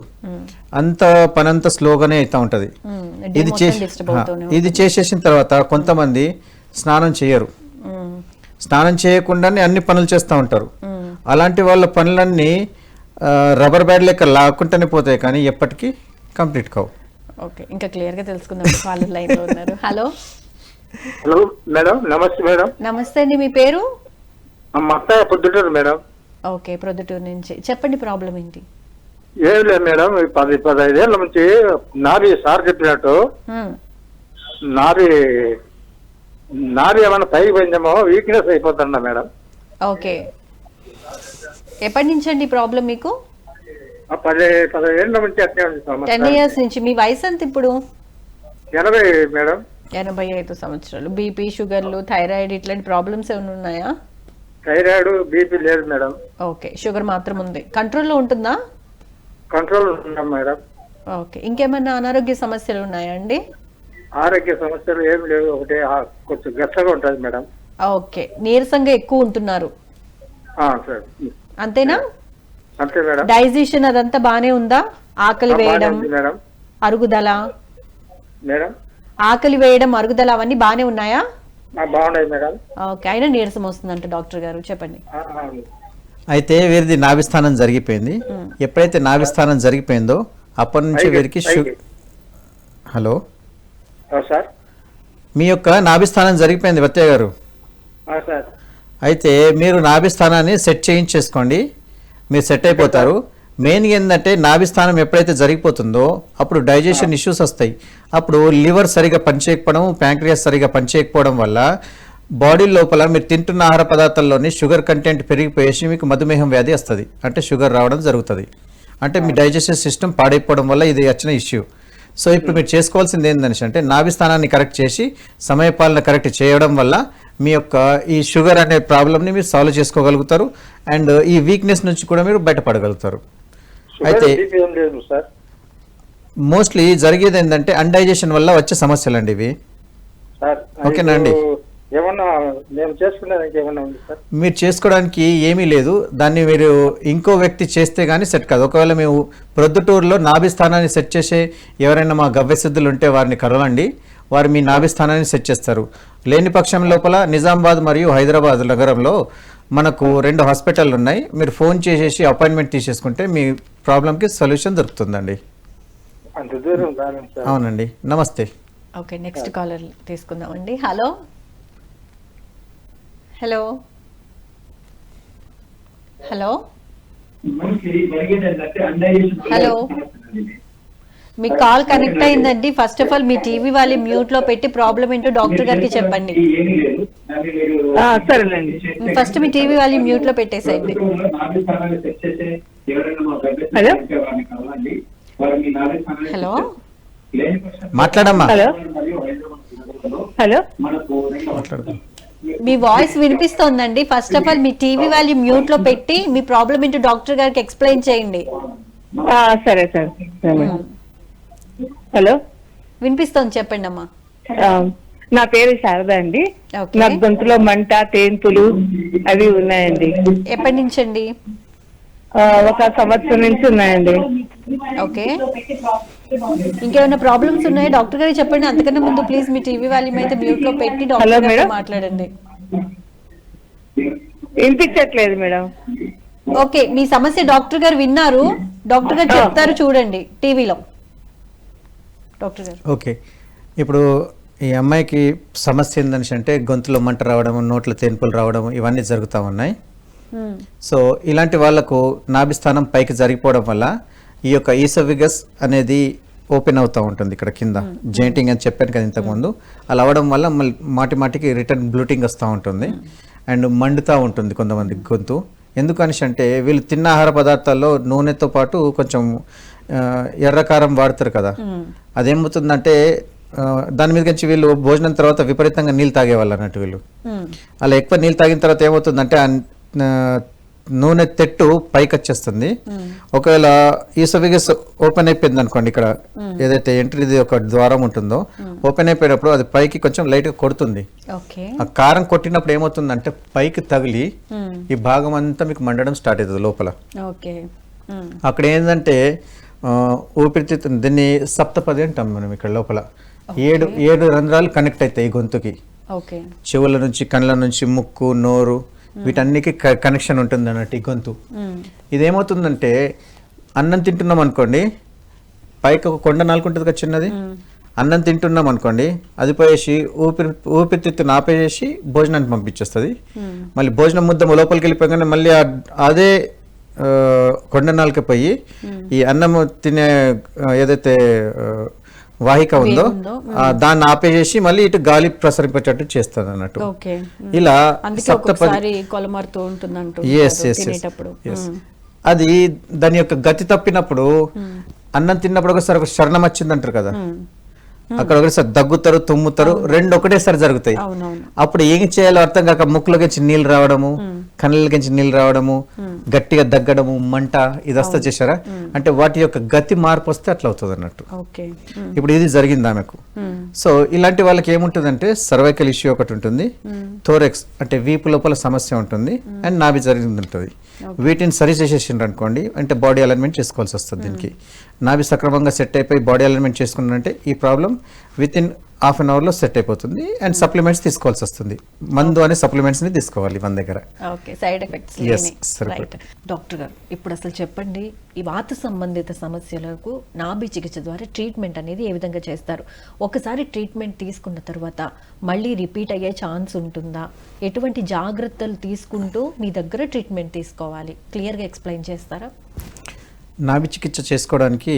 అంత పనంతా స్లోగానే అవుతా ఉంటది. ఇది చేసేసిన తర్వాత కొంతమంది స్నానం చేయరు. స్నానం చేయకుండానే అన్ని పనులు చేస్తూ ఉంటారు. అలాంటి వాళ్ళ పనులన్నీ రబ్బర్ బ్యాండ్ లెక్క లాక్కుంటూనే పోతాయి, కానీ ఎప్పటికీ కంప్లీట్ కావు. ఓకే, ఇంకా క్లియర్ గా తెలుసుకుందాం. కాలర్ లైన్ లో ఉన్నారు. హలో హలో మేడం, నమస్తే మేడం. నమస్తే అండి, మీ పేరు? పొద్దుటూరు మేడం. ఓకే, ప్రొద్దుటూరు నుంచి చెప్పండి, ప్రాబ్లం ఏంటి? ఏం లేదు మేడం, 10-15 ఏళ్ళ నుంచి నారి సార్ చెప్పినట్టు నారి ఏమైనా పైకి పోయిందేమో, వీక్నెస్ అయిపోతుందా మేడం? ఓకే, ఎప్పటి నుంచి అండి ప్రాబ్లం మీకు? 10 ఏళ్ళ నుంచి. 10 ఇయర్స్ నుంచి. మీ వయసు ఎంత ఇప్పుడు? 80 మేడం. 85 సంవత్సరాలు. బీపీ, షుగర్లు, థైరాయిడ్ ఇట్లాంటి ప్రాబ్లమ్స్ ఏమైనా ఉన్నాయా? థైరాయిడ్, బీపీ లేదు మేడం. ఓకే, షుగర్ మాత్రం ఉంది. కంట్రోల్లో ఉంటుందా? కంట్రోల్ ఉంటున్నాం మేడం. ఓకే, ఇంకేమైనా అనారోగ్య సమస్యలు ఉన్నాయా అండి? ఆరోగ్య సమస్యలు ఏం లేవు, ఒకటే కొంచెం గచ్చగా ఉంటుంది మేడం. ఓకే, నీరసంగా ఎక్కువ ఉంటున్నారు అంతేనా? అంతే మేడం. డైజెషన్ అదంతా బానే ఉందా? ఆకలి వేయడం, అరుగుదల మేడం, ఆకలి వేయడం, అరుగుదల అవన్నీ బానే ఉన్నాయా? బాగున్నాయి మేడం. ఓకే, అయినా నీరసం వస్తుందంట డాక్టర్ గారు, చెప్పండి. అయితే వీరిది నాభిస్థానం జరిగిపోయింది. ఎప్పుడైతే నాభిస్థానం జరిగిపోయిందో అప్పటి నుంచి వీరికి హలో సార్, మీ యొక్క నాభిస్థానం జరిగిపోయింది వత్తయ్య గారు. అయితే మీరు నాభిస్థానాన్ని సెట్ చేయించేసుకోండి, మీరు సెట్ అయిపోతారు. మెయిన్ ఏంటంటే నాభి స్థానం ఎప్పుడైతే జరిగిపోతుందో అప్పుడు డైజెషన్ ఇష్యూస్ వస్తాయి. అప్పుడు లివర్ సరిగా పనిచేయకపోవడం, ప్యాంక్రియాస్ సరిగా పనిచేయకపోవడం వల్ల బాడీ లోపల మీరు తింటున్న ఆహార పదార్థాల్లోని షుగర్ కంటెంట్ పెరిగిపోయేసి మీకు మధుమేహం వ్యాధి వస్తుంది, అంటే షుగర్ రావడం జరుగుతుంది. అంటే మీ డైజెస్టివ్ సిస్టమ్ పాడైపోవడం వల్ల ఇది వచ్చిన ఇష్యూ. సో ఇప్పుడు మీరు చేసుకోవాల్సింది ఏంటంటే అంటే నాభి స్థానాన్ని కరెక్ట్ చేసి సమయపాలన కరెక్ట్ చేయడం వల్ల మీ యొక్క ఈ షుగర్ అనే ప్రాబ్లమ్ని మీరు సాల్వ్ చేసుకోగలుగుతారు. అండ్ ఈ వీక్నెస్ నుంచి కూడా మీరు బయటపడగలుగుతారు. అయితే మోస్ట్లీ జరిగేది ఏంటంటే అన్డైజెషన్ వల్ల వచ్చే సమస్యలు అండి ఇవి. ఓకేనా అండి? మీరు చేసుకోవడానికి ఏమీ లేదు, దాన్ని మీరు ఇంకో వ్యక్తి చేస్తే గానీ సెట్ కాదు. ఒకవేళ మేము ప్రొద్దుటూరులో నాభి స్థానాన్ని సెట్ చేసే ఎవరైనా మా గవ్యసిద్ధులు ఉంటే వారిని కలవండి, వారు మీ నాభి స్థానాన్ని సెట్ చేస్తారు. లేని పక్షం లోపల నిజామాబాద్ మరియు హైదరాబాద్ నగరంలో మనకు 2 హాస్పిటల్ ఉన్నాయి. మీరు ఫోన్ చేసేసి అపాయింట్మెంట్ తీసేసుకుంటే మీ ప్రాబ్లంకి సొల్యూషన్ దొరుకుతుందండి. అవునండి. నమస్తే. ఓకే, నెక్స్ట్ కాలర్ తీసుకుందామండి. హలో హలో హలో హలో, మీ కాల్ కనెక్ట్ అయిందండి. ఫస్ట్ ఆఫ్ ఆల్ మీ టీవీ వాళ్ళ మ్యూట్ లో పెట్టి ప్రాబ్లం ఏంటో డాక్టర్ గారికి చెప్పండి. సరేనండి. ఫస్ట్ మీ టీవీ వాళ్ళ మ్యూట్ లో పెట్టేసేయండి. హలో హలో మాట్లాడమ్మా. హలో హలో మాట్లాడదాం. మీ వాయిస్ వినిపిస్తోందండి. ఫస్ట్ ఆఫ్ ఆల్ మీ టీవీ వాళ్ళ మ్యూట్ లో పెట్టి మీ ప్రాబ్లం ఏంటో డాక్టర్ గారికి ఎక్స్ప్లెయిన్ చేయండి. సరే సార్. హలో, వినిపిస్తోంది, చెప్పండి అమ్మా. నా పేరు శారద అండి. ఓకే. నాకు గొంతులో మంట, తేన్పులు అవి ఉన్నాయండి. ఎప్పటి నుంచి అండి? 1 సంవత్సరం నుంచి ఉన్నాయండి. ఓకే, ఇంకేమైనా ప్రాబ్లమ్స్ ఉన్నాయా డాక్టర్ గారికి చెప్పండి. అంతకన్నా ముందు ప్లీజ్ మీ టీవీ వాల్యూమ్ అయితే మ్యూట్ లో పెట్టి డాక్టర్ గారితో మాట్లాడండి. వినిపించట్లేదు మేడం. ఓకే, మీ సమస్య డాక్టర్ గారు విన్నారు, డాక్టర్ గారు చెప్తారు చూడండి టీవీలో. డాక్టర్ గారు. ఓకే, ఇప్పుడు ఈ అమ్మాయికి సమస్య ఏందని అంటే గొంతులో మంట రావడం, నోట్ల తేన్పులు రావడం ఇవన్నీ జరుగుతూ ఉన్నాయి. సో ఇలాంటి వాళ్లకు నాభి స్థానం పైకి జరిగిపోవడం వల్ల ఈ యొక్క ఈసోఫిగస్ అనేది ఓపెన్ అవుతూ ఉంటుంది. ఇక్కడ కింద జెయింటింగ్ అని చెప్పాను కదా ఇంతకుముందు. అలా అవ్వడం వల్ల మళ్ళీ మాటి రిటర్న్ బ్లూటింగ్ వస్తూ ఉంటుంది అండ్ మండుతూ ఉంటుంది కొంతమంది గొంతు. ఎందుకని అంటే వీళ్ళు తిన్న ఆహార పదార్థాల్లో నూనెతో పాటు కొంచెం ఎర్రకారం వాడతారు కదా, అదేమవుతుందంటే దాని మీద నుంచి వీళ్ళు భోజనం తర్వాత విపరీతంగా నీళ్ళు తాగేవాళ్ళు అన్నట్టు. వీళ్ళు అలా ఎక్కువ నీళ్ళు తాగిన తర్వాత ఏమవుతుందంటే నూనె తెట్టు పైకి వచ్చేస్తుంది. ఒకవేళ ఈసోఫిగస్ ఓపెన్ అయిపోయింది అనుకోండి, ఇక్కడ ఏదైతే ఎంట్రీది ఒక ద్వారం ఉంటుందో ఓపెన్ అయిపోయినప్పుడు అది పైకి కొంచెం లైట్ గా కొడుతుంది. ఆ కారం కొట్టినప్పుడు ఏమవుతుందంటే పైకి తగిలి ఈ భాగం అంతా మీకు మండడం స్టార్ట్ అవుతుంది లోపల. అక్కడ ఏంటంటే ఊపిరితిత్తు, దీన్ని సప్తపది అంటాం మనం. ఇక్కడ లోపల 7 రంధ్రాలు కనెక్ట్ అవుతాయి ఈ గొంతుకి. చెవుల నుంచి, కళ్ళ నుంచి, ముక్కు, నోరు వీటన్నికి కనెక్షన్ ఉంటుంది అన్నట్టు ఈ గొంతు. ఇదేమవుతుందంటే అన్నం తింటున్నాం అనుకోండి, పైకి ఒక కొండ నాలుగు ఉంటుంది కదా చిన్నది, అన్నం తింటున్నాం అనుకోండి, అది పోయేసి ఊపిరితిత్తును ఆపేసి భోజనానికి పంపించేస్తుంది. మళ్ళీ భోజనం ముద్ద లోపలికి వెళ్ళిపోయాక మళ్ళీ అదే కొండ నాలుక పోయి ఈ అన్నము తినే ఏదైతే వాహిక ఉందో దాన్ని ఆపేసి మళ్ళీ ఇటు గాలి ప్రసరింపేటట్టు చేస్తుంది అన్నట్టు. ఇలా అది దాని యొక్క గతి తప్పినప్పుడు అన్నం తిన్నప్పుడు ఒకసారి ఒక శరణం వచ్చింది అంటారు కదా, అక్కడ ఒకసారి దగ్గుతారు, తుమ్ముతారు, 2 ఒకటేసారి జరుగుతాయి. అప్పుడు ఏం చేయాలో అర్థం కాక ముక్కులోకి నీళ్ళు రావడము, కళ్ళకి నీళ్ళు రావడము, గట్టిగా దగ్గడము, మంట ఇది వస్తా చేశారా అంటే వాటి యొక్క గతి మార్పు వస్తే అట్లా అవుతుంది అన్నట్టు. ఇప్పుడు ఇది జరిగింది ఆమెకు. సో ఇలాంటి వాళ్ళకి ఏముంటుందంటే సర్వైకల్ ఇష్యూ ఒకటి ఉంటుంది, థోరెక్స్ అంటే వీపు లోపల సమస్య ఉంటుంది, అండ్ నాభి జరిగింది ఉంటుంది. వీటిని సరి చేసేసిండ్రు అనుకోండి అంటే బాడీ అలైన్మెంట్ చేసుకోవాల్సి వస్తుంది. దీనికి నాభి సక్రమంగా సెట్ అయిపోయి బాడీ అలైన్మెంట్ చేసుకున్నారంటే ఈ problem with in half an hour లో సెట్ అయిపోతుంది. అండ్ సప్లిమెంట్స్ తీసుకోవాల్సి వస్తుంది, మందు అనే సప్లిమెంట్స్ ని తీసుకోవాలి మన దగ్గర. Side effects. డాక్టర్ గారు ఇప్పుడు అసలు చెప్పండి, ఈ వాత సంబంధిత సమస్యలకు నాభి చికిత్స ద్వారా ట్రీట్మెంట్ అనేది ఏ విధంగా చేస్తారు? ఒకసారి ట్రీట్మెంట్ తీసుకున్న తర్వాత మళ్ళీ రిపీట్ అయ్యే ఛాన్స్ ఉంటుందా? ఎటువంటి జాగ్రత్తలు తీసుకుంటూ మీ దగ్గర ట్రీట్మెంట్ తీసుకోవాలి? క్లియర్గా ఎక్స్ప్లెయిన్ చేస్తారా? నాభి చికిత్స చేసుకోవడానికి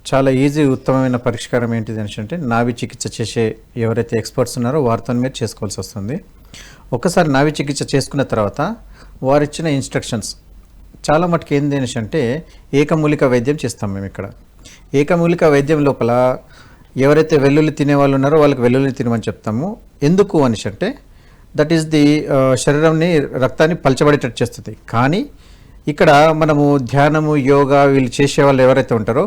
చాలా ఈజీ ఉత్తమమైన పరిష్కారం ఏంటిది అంటే నాభి చికిత్స చేసే ఎవరైతే ఎక్స్పర్ట్స్ ఉన్నారో వారితో మీరు చేసుకోవాల్సి వస్తుంది. ఒకసారి నాభి చికిత్స చేసుకున్న తర్వాత వారిచ్చిన ఇన్స్ట్రక్షన్స్ చాలా మటుకు ఏంది అంటే ఏకమూలిక వైద్యం చేస్తాం మేము ఇక్కడ. ఏకమూలిక వైద్యం లోపల ఎవరైతే వెల్లుల్లి తినే వాళ్ళు ఉన్నారో వాళ్ళకి వెల్లుల్లి తినమని చెప్తాము. ఎందుకు అంటే దట్ ఈస్ ది శరీరంని రక్తాన్ని పలచబడేటట్టు చేస్తుంది. కానీ ఇక్కడ మనము ధ్యానము యోగా వీళ్ళు చేసే వాళ్ళు ఎవరైతే ఉంటారో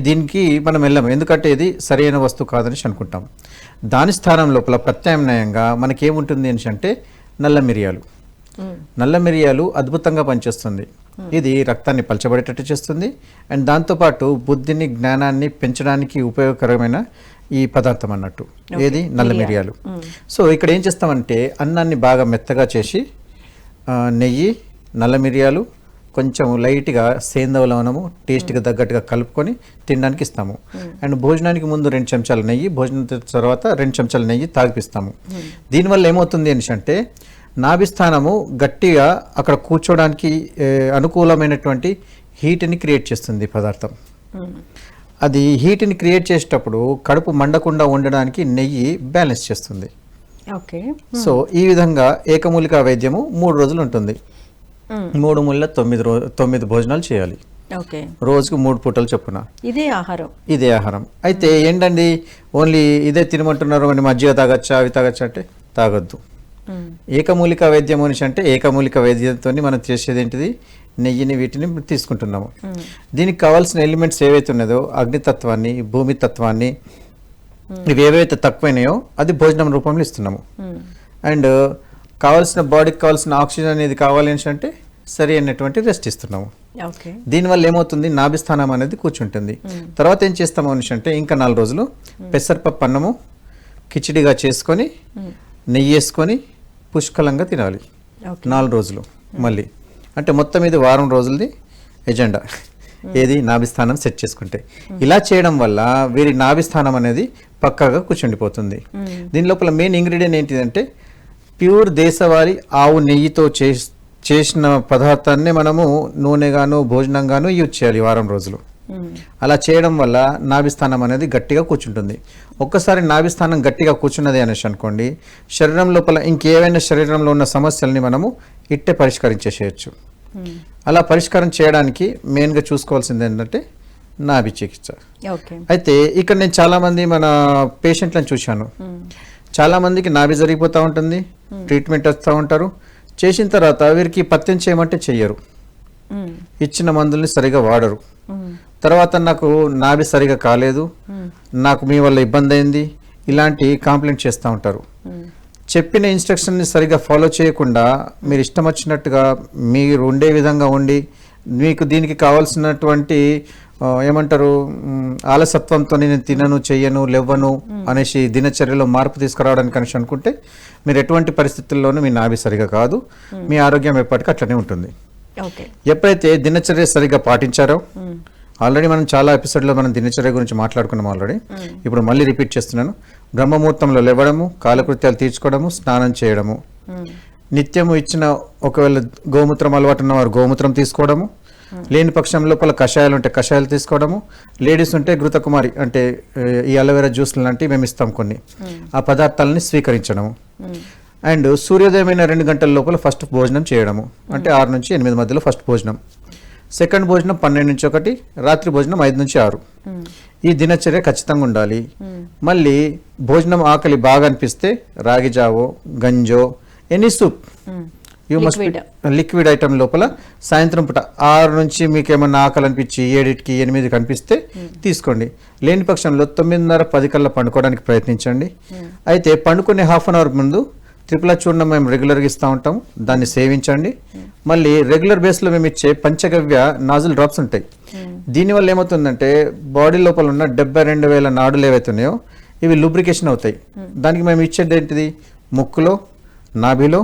దీనికి మనం వెళ్ళాము, ఎందుకంటే ఇది సరైన వస్తువు కాదని అనుకుంటాం. దాని స్థానం లోపల ప్రత్యామ్నాయంగా మనకేముంటుంది అంటే నల్ల మిరియాలు. నల్ల మిరియాలు అద్భుతంగా పనిచేస్తుంది. ఇది రక్తాన్ని పలచబడేటట్టు చేస్తుంది అండ్ దాంతోపాటు బుద్ధిని జ్ఞానాన్ని పెంచడానికి ఉపయోగకరమైన ఈ పదార్థం అన్నట్టు ఏది నల్ల మిరియాలు. సో ఇక్కడ ఏం చేస్తామంటే అన్నాన్ని బాగా మెత్తగా చేసి నెయ్యి, నల్ల మిరియాలు, కొంచెం లైట్గా సేందవ లవణము టేస్ట్కి తగ్గట్టుగా కలుపుకొని తినడానికి ఇస్తాము. అండ్ భోజనానికి ముందు 2 చెంచాల నెయ్యి, భోజనం తర్వాత 2 చెంచాల నెయ్యి తాగిపిస్తాము. దీనివల్ల ఏమవుతుంది అంటే నాభిస్థానము గట్టిగా అక్కడ కూర్చోడానికి అనుకూలమైనటువంటి హీట్ని క్రియేట్ చేస్తుంది పదార్థం. అది హీట్ని క్రియేట్ చేసేటప్పుడు కడుపు మండకుండా ఉండడానికి నెయ్యి బ్యాలెన్స్ చేస్తుంది. సో ఈ విధంగా ఏకమూలిక వైద్యము 3 రోజులు ఉంటుంది. 3 మూల 9 భోజనాలు చేయాలి. రోజుకు 3 పూటలు చొప్పున ఇదే ఆహారం. అయితే ఏంటండి ఓన్లీ ఇదే తినమంటున్నారు అని మజ్జిగ తాగచ్చా అవి తాగచ్చా అంటే తాగొద్దు. ఏకమూలిక వైద్యం అంటే ఏకమూలిక వైద్యంతో మనం చేసేది ఏంటిది నెయ్యిని వీటిని తీసుకుంటున్నాము. దీనికి కావాల్సిన ఎలిమెంట్స్ ఏవైతే ఉన్నదో అగ్నితత్వాన్ని, భూమి తత్వాన్ని, ఇవి ఏవైతే తక్కువైనాయో అది భోజనం రూపంలో ఇస్తున్నాము. అండ్ కావాల్సిన బాడీకి కావాల్సిన ఆక్సిజన్ అనేది కావాలి అంటే సరి అయినటువంటి రెస్ట్ ఇస్తున్నాము. దీనివల్ల ఏమవుతుంది నాభిస్థానం అనేది కూర్చుంటుంది. తర్వాత ఏం చేస్తాము అంటే ఇంకా 4 రోజులు పెసరపప్పు అన్నము కిచిడిగా చేసుకొని నెయ్యి వేసుకొని పుష్కలంగా తినాలి 4 రోజులు. మళ్ళీ అంటే మొత్తం ఇది వారం రోజులది ఎజెండా ఏది నాభిస్థానం సెట్ చేసుకుంటే. ఇలా చేయడం వల్ల వీరి నాభిస్థానం అనేది పక్కాగా కూర్చుండిపోతుంది. దీని లోపల మెయిన్ ఇంగ్రీడియంట్ ఏంటిదంటే ప్యూర్ దేశవాళీ ఆవు నెయ్యితో చేసిన పదార్థాన్ని మనము నూనెగాను భోజనంగాను యూజ్ చేయాలి వారం రోజులు. అలా చేయడం వల్ల నాభిస్థానం అనేది గట్టిగా కూర్చుంటుంది. ఒక్కసారి నాభిస్థానం గట్టిగా కూర్చున్నది అనేసి అనుకోండి శరీరం లోపల ఇంకేవైనా శరీరంలో ఉన్న సమస్యల్ని మనము ఇట్టే పరిష్కరించేసేయచ్చు. అలా పరిష్కారం చేయడానికి మెయిన్గా చూసుకోవాల్సింది ఏంటంటే నాభి చికిత్స. అయితే ఇక్కడ నేను చాలామంది మన పేషెంట్లను చూశాను. చాలామందికి నాభి జరిగిపోతూ ఉంటుంది, ట్రీట్మెంట్ వస్తూ ఉంటారు. చేసిన తర్వాత వీరికి పత్యం చేయమంటే చెయ్యరు, ఇచ్చిన మందుల్ని సరిగా వాడరు. తర్వాత నాకు నాభి సరిగా కాలేదు, నాకు మీ వల్ల ఇబ్బంది అయింది, ఇలాంటి కాంప్లైంట్ చేస్తూ ఉంటారు. చెప్పిన ఇన్స్ట్రక్షన్ని సరిగా ఫాలో చేయకుండా మీరు ఇష్టం వచ్చినట్టుగా మీరు ఉండే విధంగా ఉండి మీకు దీనికి కావాల్సినటువంటి ఏమంటారు ఆలసత్వంతో నేను తినను చెయ్యను లేవను అనేసి దినచర్యలో మార్పు తీసుకురావడానికి అనేసి అనుకుంటే మీరు ఎటువంటి పరిస్థితుల్లోనూ మీ నాభి సరిగా కాదు, మీ ఆరోగ్యం ఎప్పటికీ అట్లనే ఉంటుంది. ఎప్పుడైతే దినచర్య సరిగా పాటించారో, ఆల్రెడీ మనం చాలా ఎపిసోడ్లో మనం దినచర్య గురించి మాట్లాడుకున్నాం ఆల్రెడీ, ఇప్పుడు మళ్ళీ రిపీట్ చేస్తున్నాను. బ్రహ్మముహూర్తంలో లేవడము, కాలకృత్యాలు తీర్చుకోవడము, స్నానం చేయడము, నిత్యము ఇచ్చిన ఒకవేళ గోమూత్రం అలవాటు ఉన్న వారు గోమూత్రం తీసుకోవడము, లేని పక్షం లోపల కషాయాలు ఉంటే కషాయాలు తీసుకోవడము, లేడీస్ ఉంటే ఘృతకుమారి అంటే ఈ అలోవెరా జ్యూస్లు లాంటివి మేము ఇస్తాం కొన్ని, ఆ పదార్థాలని స్వీకరించడము. అండ్ సూర్యోదయమైన 2 గంటల లోపల ఫస్ట్ భోజనం చేయడము, అంటే 6 నుంచి 8 మధ్యలో ఫస్ట్ భోజనం, సెకండ్ భోజనం 12 నుంచి 1, రాత్రి భోజనం 5 నుంచి 6. ఈ దినచర్య ఖచ్చితంగా ఉండాలి. మళ్ళీ భోజనం ఆకలి బాగా అనిపిస్తే రాగి జావో, గంజో, any soup, you must liquid item లోపల సాయంత్రం పూట 6 నుంచి మీకు ఏమన్నా ఆకలి అనిపించి 7కి 8కి అనిపిస్తే తీసుకోండి. లేని పక్షంలో 9:30, 10 కల్లా పండుకోవడానికి ప్రయత్నించండి. అయితే పండుకునే హాఫ్ అన్ అవర్ ముందు త్రిపుల చూర్ణం మేము రెగ్యులర్గా ఇస్తూ ఉంటాం, దాన్ని సేవించండి. మళ్ళీ రెగ్యులర్ బేస్లో మేము ఇచ్చే పంచగవ్య నాజుల్ డ్రాప్స్ ఉంటాయి. దీనివల్ల ఏమవుతుందంటే బాడీ లోపల ఉన్న 72,000 నాడులు ఏవైతున్నాయో ఇవి లూబ్రికేషన్ అవుతాయి. దానికి మేము ఇచ్చేది ఏంటిది ముక్కులో, నాభిలో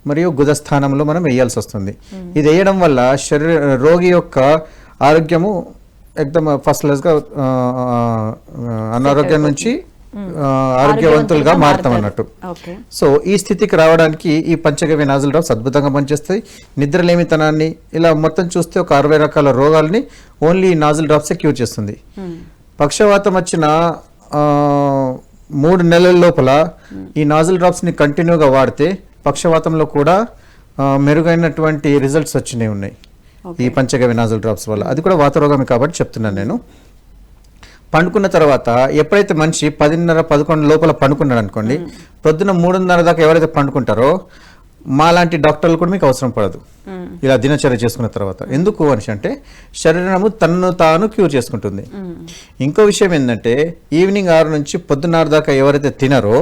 మరియు గుదస్థానంలో మనం వేయాల్సి వస్తుంది. ఇది వేయడం వల్ల రోగి యొక్క ఆరోగ్యము ఎక్దమ్ ఫస్ట్ క్లాస్గా అనారోగ్యం నుంచి ఆరోగ్యవంతులుగా మారుతాం అన్నట్టు. ఓకే. సో ఈ స్థితికి రావడానికి ఈ పంచగవ్య నాజల్ డ్రాప్స్ అద్భుతంగా పనిచేస్తాయి. నిద్రలేమితనాన్ని ఇలా మొత్తం చూస్తే ఒక 60 రకాల రోగాల్ని ఓన్లీ ఈ నాజల్ డ్రాప్సే క్యూర్ చేస్తుంది. పక్షవాతం వచ్చిన 3 నెలల లోపల ఈ నాజల్ డ్రాప్స్ని కంటిన్యూగా వాడితే పక్షవాతంలో కూడా మెరుగైనటువంటి రిజల్ట్స్ వచ్చినాయి ఉన్నాయి ఈ పంచగవ్య నాజల్ డ్రాప్స్ వల్ల. అది కూడా వాతరోగమే కాబట్టి చెప్తున్నాను నేను. పండుకున్న తర్వాత ఎప్పుడైతే మనిషి 10:30-11 లోపల పండుకున్నాడు అనుకోండి, పొద్దున 3:30 దాకా ఎవరైతే పండుకుంటారో మాలాంటి డాక్టర్లు కూడా మీకు అవసరం పడదు ఇలా దినచర్య చేసుకున్న తర్వాత. ఎందుకు అని అంటే శరీరము తనను తాను క్యూర్ చేసుకుంటుంది. ఇంకో విషయం ఏంటంటే ఈవినింగ్ 6 నుంచి పొద్దున్న 6 దాకా ఎవరైతే తినరో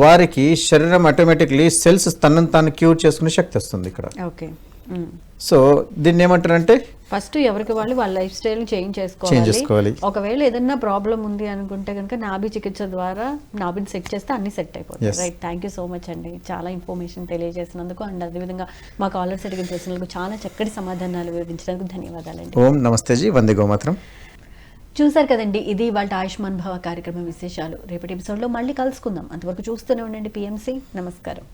వారికి శరీరం ఆటోమేటిక్లీ సెల్స్ తనను తాను క్యూర్ చేసుకునే శక్తి వస్తుంది ఇక్కడ. సో దీన్ని ఏమంటారంటే ఫస్ట్ ఎవరికి వాళ్ళు వాళ్ళ లైఫ్ స్టైల్ చేంజ్ చేసుకోవాలి. ఒకవేళ ఏదైనా ప్రాబ్లం ఉంది అనుకుంటే కనుక నాభి చికిత్స ద్వారా నాభిని సెట్ చేస్తే అన్ని సెట్ అయిపోతాయి. Right. Thank you so much అండి, చాలా ఇన్ఫర్మేషన్ తెలియజేసినందుకు అండ్ అదేవిధంగా మా కాలర్స్ అడిగిన ప్రశ్నలకు చాలా చక్కటి సమాధానాలు వివరించినందుకు ధన్యవాదాలండి. ఓం నమస్తే జీ, వందే గోమాత్రం. చూసారు కదండి, ఇది వాళ్ళ ఆయుష్మాన్ భవ కార్యక్రమం విశేషాలు. రేపటి ఎపిసోడ్లో మళ్ళీ కలుసుకుందాం. అంతవరకు చూస్తూనే ఉండండి PMC. నమస్కారం.